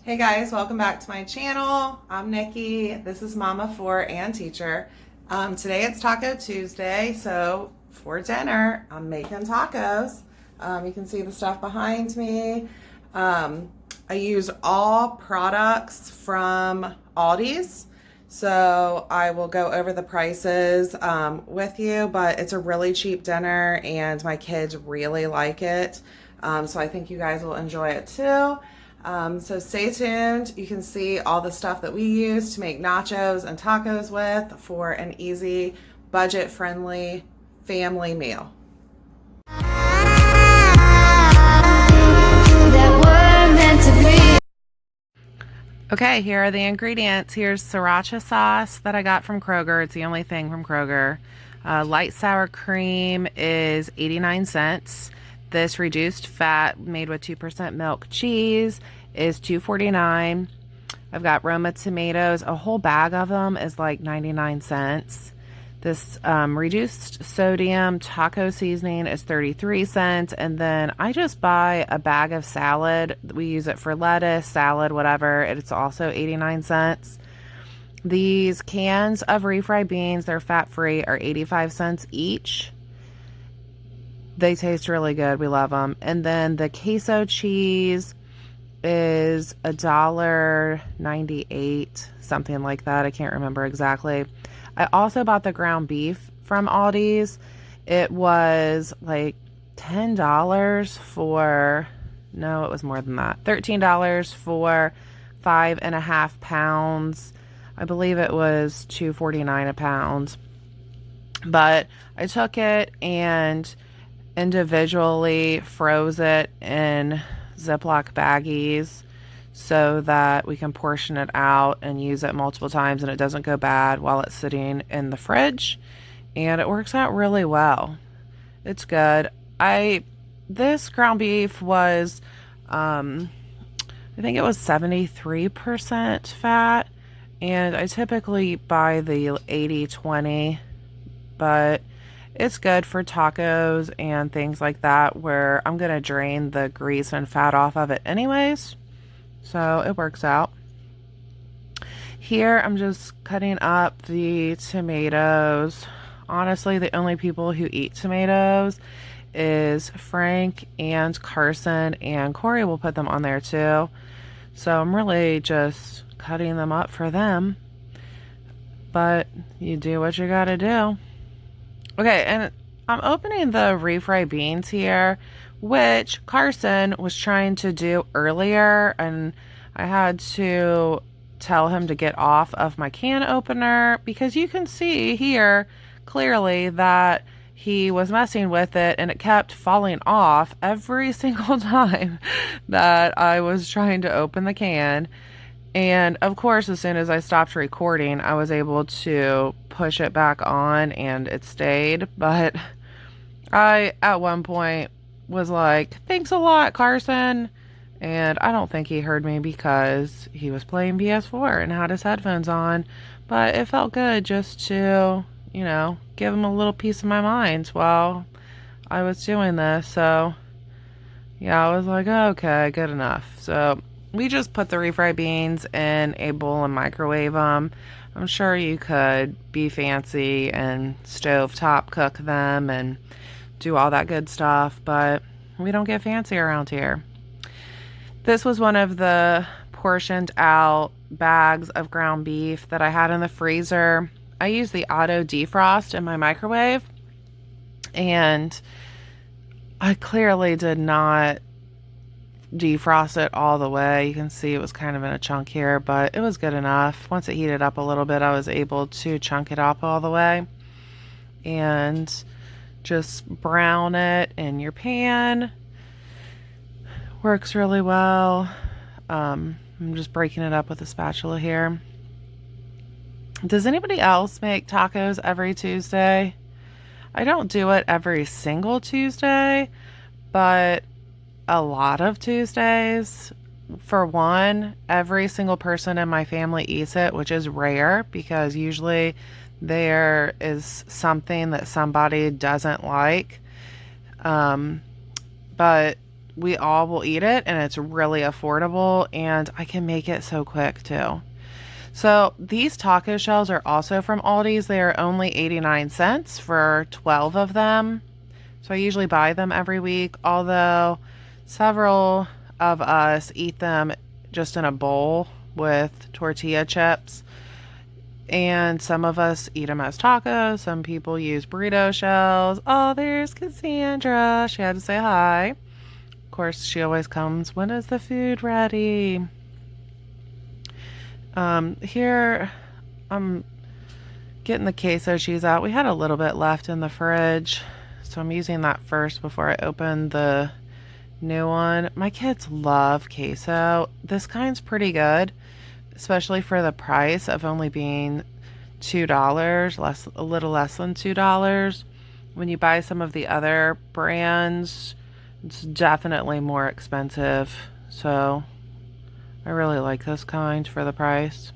Hey guys, welcome back to my channel. I'm Nikki. This is Mama 4 and teacher. Today it's Taco Tuesday, so for dinner I'm making tacos. You can see the stuff behind me. I use all products from Aldi's, so I will go over the prices with you, but it's a really cheap dinner and my kids really like it. So I think you guys will enjoy it too. So stay tuned. You can see all the stuff that we use to make nachos and tacos with for an easy, budget-friendly family meal. Okay, here are the ingredients. Here's sriracha sauce that I got from Kroger. It's the only thing from Kroger. Light sour cream is 89 cents. This reduced fat made with 2% milk cheese is $2.49. I've got Roma tomatoes. A whole bag of them is like 99 cents. This reduced sodium taco seasoning is 33 cents. And then I just buy a bag of salad. We use it for lettuce, salad, whatever. It's also 89 cents. These cans of refried beans, they're fat-free, are 85 cents each. They taste really good. We love them. And then the queso cheese is $1.98, something like that. I can't remember exactly. I also bought the ground beef from Aldi's. It was like $10 for, no, it was more than that. $13 for 5.5 pounds. I believe it was $2.49 a pound. But I took it and individually froze it in Ziploc baggies so that we can portion it out and use it multiple times and it doesn't go bad while it's sitting in the fridge, and it works out really well. It's good. This ground beef was I think it was 73% fat, and I typically buy the 80-20, but it's good for tacos and things like that where I'm going to drain the grease and fat off of it anyways. So it works out. Here I'm just cutting up the tomatoes. Honestly, the only people who eat tomatoes is Frank and Carson, and Corey will put them on there too. So I'm really just cutting them up for them. But you do what you gotta do. Okay, and I'm opening the refried beans here, which Carson was trying to do earlier, and I had to tell him to get off of my can opener because you can see here clearly that he was messing with it and it kept falling off every single time that I was trying to open the can. And of course, as soon as I stopped recording, I was able to push it back on and it stayed. But I, at one point, was like, thanks a lot, Carson. And I don't think he heard me because he was playing PS4 and had his headphones on. But it felt good just to, give him a little piece of my mind while I was doing this. So, yeah, I was like, okay, good enough. So we just put the refried beans in a bowl and microwave them. I'm sure you could be fancy and stovetop cook them and do all that good stuff, but we don't get fancy around here. This was one of the portioned out bags of ground beef that I had in the freezer. I use the auto defrost in my microwave, and I clearly did not defrost it all the way. You can see it was kind of in a chunk here, but it was good enough. Once it heated up a little bit, I was able to chunk it up all the way and just brown it in your pan. Works really well. I'm just breaking it up with a spatula here. Does anybody else make tacos every Tuesday? I don't do it every single Tuesday, but a lot of Tuesdays. For one, every single person in my family eats it, which is rare because usually there is something that somebody doesn't like. But we all will eat it, and it's really affordable, and I can make it so quick too. So these taco shells are also from Aldi's. They are only 89 cents for 12 of them. So I usually buy them every week, although several of us eat them just in a bowl with tortilla chips. And some of us eat them as tacos. Some people use burrito shells. Oh, there's Cassandra. She had to say hi. Of course, she always comes. When is the food ready? Here, I'm getting the queso cheese out. We had a little bit left in the fridge, so I'm using that first before I open the new one. My kids love queso. This kind's pretty good, especially for the price of only being $2, a little less than $2. When you buy some of the other brands, it's definitely more expensive. So I really like this kind for the price.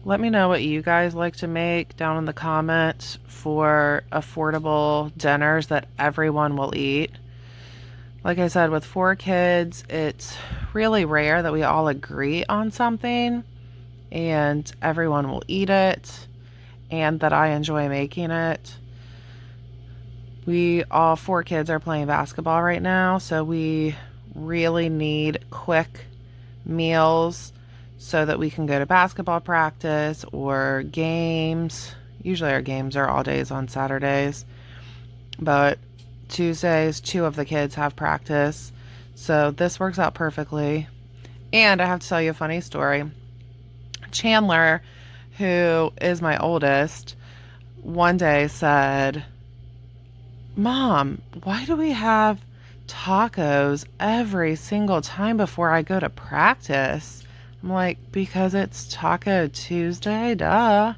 Let me know what you guys like to make down in the comments for affordable dinners that everyone will eat. Like I said, with 4 kids, it's really rare that we all agree on something and everyone will eat it and that I enjoy making it. We all 4 kids are playing basketball right now, so we really need quick meals so that we can go to basketball practice or games. Usually our games are all days on Saturdays, but Tuesdays, 2 of the kids have practice, so this works out perfectly. And I have to tell you a funny story. Chandler, who is my oldest, one day said, "Mom, why do we have tacos every single time before I go to practice?" I'm like, "Because it's Taco Tuesday, duh."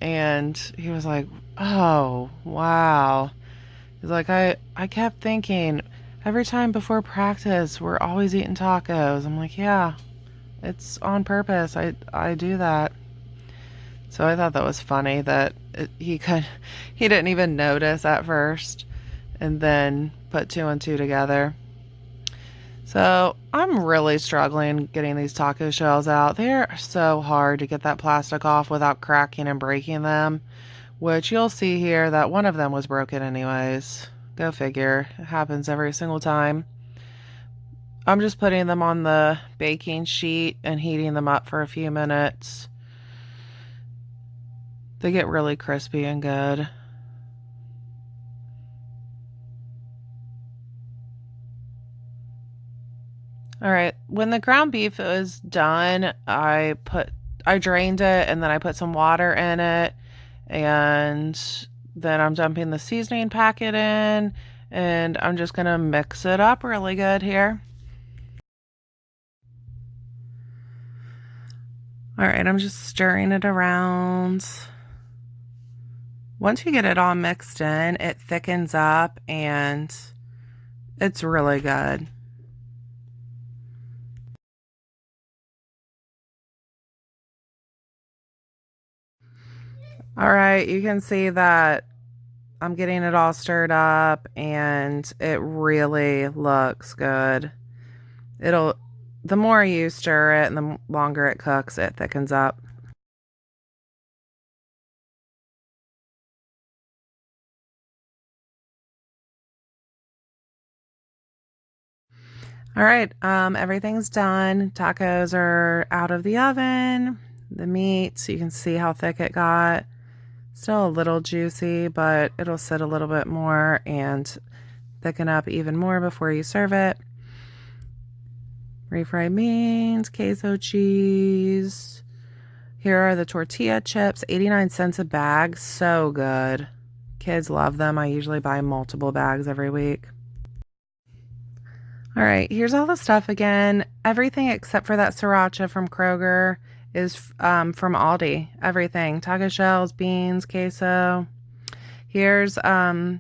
And he was like, "Oh, wow." He's like, I kept thinking every time before practice, we're always eating tacos. I'm like, "Yeah, it's on purpose. I do that." So I thought that was funny that he didn't even notice at first and then put 2 and 2 together. So I'm really struggling getting these taco shells out. They're so hard to get that plastic off without cracking and breaking them, which you'll see here that one of them was broken anyways. Go figure. It happens every single time. I'm just putting them on the baking sheet and heating them up for a few minutes. They get really crispy and good. All right, when the ground beef is done, I drained it and then I put some water in it, and then I'm dumping the seasoning packet in, and I'm just gonna mix it up really good here. All right, I'm just stirring it around. Once you get it all mixed in, it thickens up and it's really good. All right, you can see that I'm getting it all stirred up and it really looks good. The more you stir it and the longer it cooks, it thickens up. All right, everything's done. Tacos are out of the oven. The meat, so you can see how thick it got. Still a little juicy, but it'll sit a little bit more and thicken up even more before you serve it. Refried beans, queso cheese. Here are the tortilla chips, 89 cents a bag. So good. Kids love them. I usually buy multiple bags every week. All right, here's all the stuff again. Everything except for that sriracha from Kroger is from Aldi. Everything. Taco shells, beans, queso. Here's Cassandра's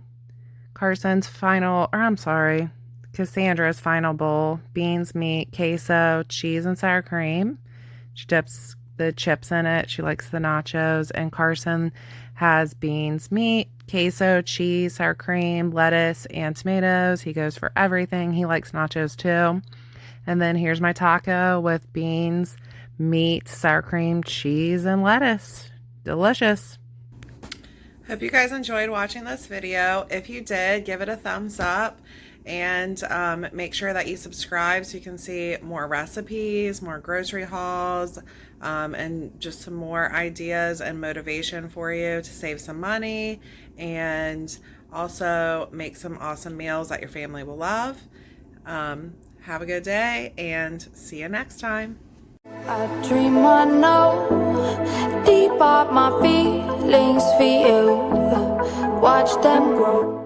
final bowl. Beans, meat, queso, cheese, and sour cream. She dips the chips in it. She likes the nachos. And Carson has beans, meat, queso, cheese, sour cream, lettuce, and tomatoes. He goes for everything. He likes nachos too. And then here's my taco with beans, meat, sour cream, cheese, and lettuce. Delicious. Hope you guys enjoyed watching this video. If you did, give it a thumbs up and make sure that you subscribe so you can see more recipes, more grocery hauls, and just some more ideas and motivation for you to save some money and also make some awesome meals that your family will love. Have a good day and see you next time. I dream I know deep up my feelings for you. Watch them grow.